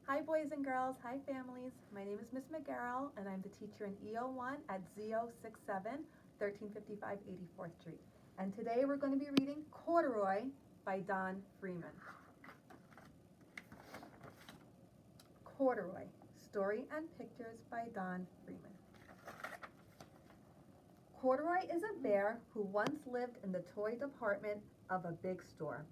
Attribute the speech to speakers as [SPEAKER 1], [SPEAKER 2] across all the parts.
[SPEAKER 1] Hi boys and girls, hi families. My name is Miss McGarrell and I'm the teacher in EO1 at ZO67, 1355 84th Street. And today we're going to be reading Corduroy by Don Freeman. Corduroy, story and pictures by Don Freeman. Corduroy is a bear who once lived in the toy department of a big store.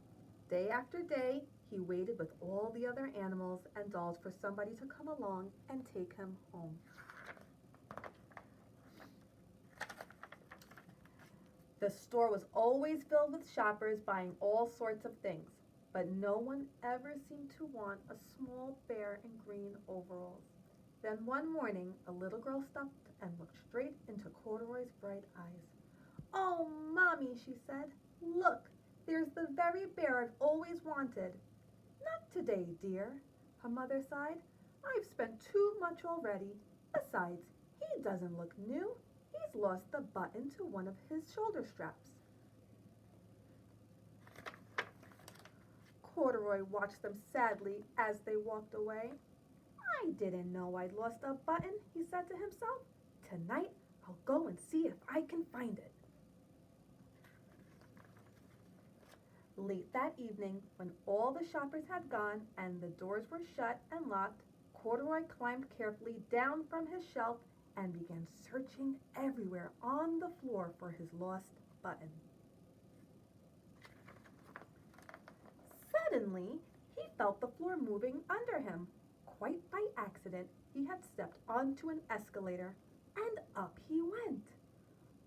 [SPEAKER 1] Day after day, he waited with all the other animals and dolls for somebody to come along and take him home. The store was always filled with shoppers buying all sorts of things, but no one ever seemed to want a small bear in green overalls. Then one morning, a little girl stopped and looked straight into Corduroy's bright eyes. "Oh, Mommy," she said, "look, there's the very bear I've always wanted." "Not today, dear," her mother sighed. "I've spent too much already. Besides, he doesn't look new. He's lost the button to one of his shoulder straps." Corduroy watched them sadly as they walked away. "I didn't know I'd lost a button," he said to himself. "Tonight I'll go and see if I can find it." Late that evening, when all the shoppers had gone and the doors were shut and locked, Corduroy climbed carefully down from his shelf and began searching everywhere on the floor for his lost button. Suddenly, he felt the floor moving under him. Quite by accident, he had stepped onto an escalator, and up he went.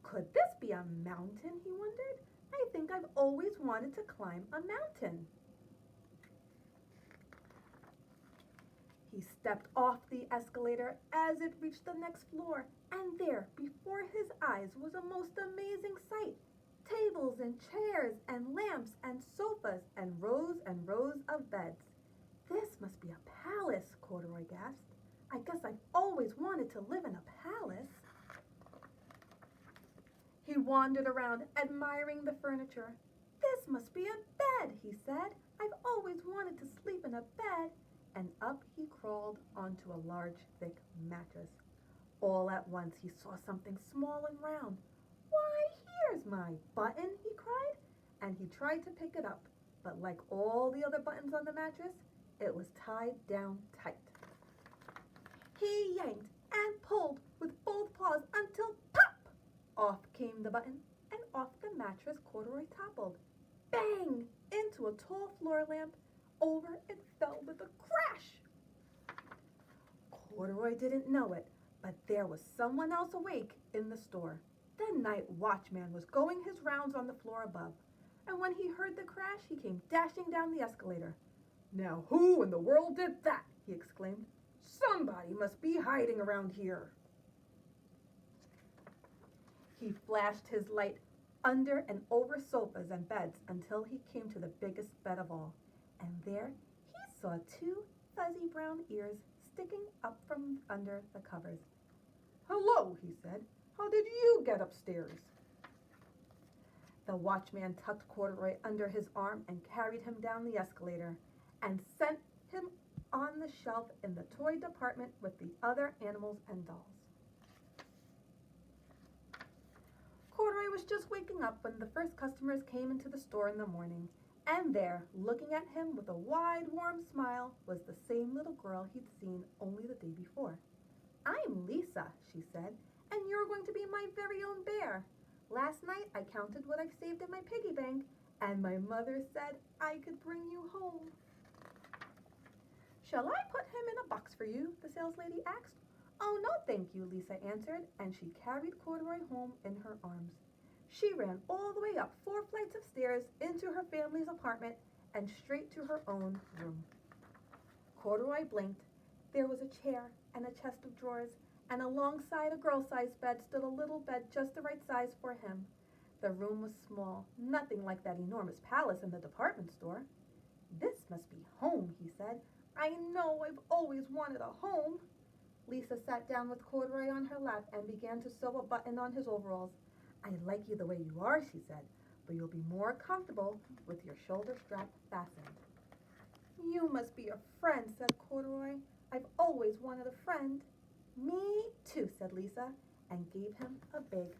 [SPEAKER 1] Could this be a mountain, he wondered? I think I've always wanted to climb a mountain. He stepped off the escalator as it reached the next floor, and there, before his eyes, was a most amazing sight. Tables and chairs and lamps and sofas and rows of beds. "This must be a palace," Corduroy gasped. "I guess I've always wanted to live in a palace." He wandered around, admiring the furniture. "This must be a bed," he said. "I've always wanted to sleep in a bed." And up he crawled onto a large, thick mattress. All at once he saw something small and round. "Why, here's my button," he cried, and he tried to pick it up, but like all the other buttons on the mattress, it was tied down tight. He yanked and pulled with both paws until pop! Off came the button, and off the mattress Corduroy toppled. Bang! Into a tall floor lamp. Over it fell with a crash. Corduroy didn't know it, but there was someone else awake in the store. The night watchman was going his rounds on the floor above, and when he heard the crash, he came dashing down the escalator. "Now who in the world did that?" he exclaimed. "Somebody must be hiding around here." He flashed his light under and over sofas and beds until he came to the biggest bed of all, and there he saw two fuzzy brown ears sticking up from under the covers. "Hello," he said. "How did you get upstairs?" The watchman tucked Corduroy under his arm and carried him down the escalator and sent him on the shelf in the toy department with the other animals and dolls. Corduroy was just waking up when the first customers came into the store in the morning, and there, looking at him with a wide, warm smile, was the same little girl he'd seen only the day before. "I'm Lisa," she said, "and you're going to be my very own bear. Last night I counted what I've saved in my piggy bank, and my mother said I could bring you home." "Shall I put him in a box for you?" the saleslady asked. "Oh, no, thank you," Lisa answered, and she carried Corduroy home in her arms. She ran all the way up 4 flights of stairs into her family's apartment and straight to her own room. Corduroy blinked. There was a chair and a chest of drawers, and alongside a girl-sized bed stood a little bed just the right size for him. The room was small, nothing like that enormous palace in the department store. "This must be home," he said. "I know I've always wanted a home." Lisa sat down with Corduroy on her lap and began to sew a button on his overalls. "I like you the way you are," she said, "but you'll be more comfortable with your shoulder strap fastened." "You must be a friend," said Corduroy. always wanted a friend." "Me too," said Lisa, and gave him a big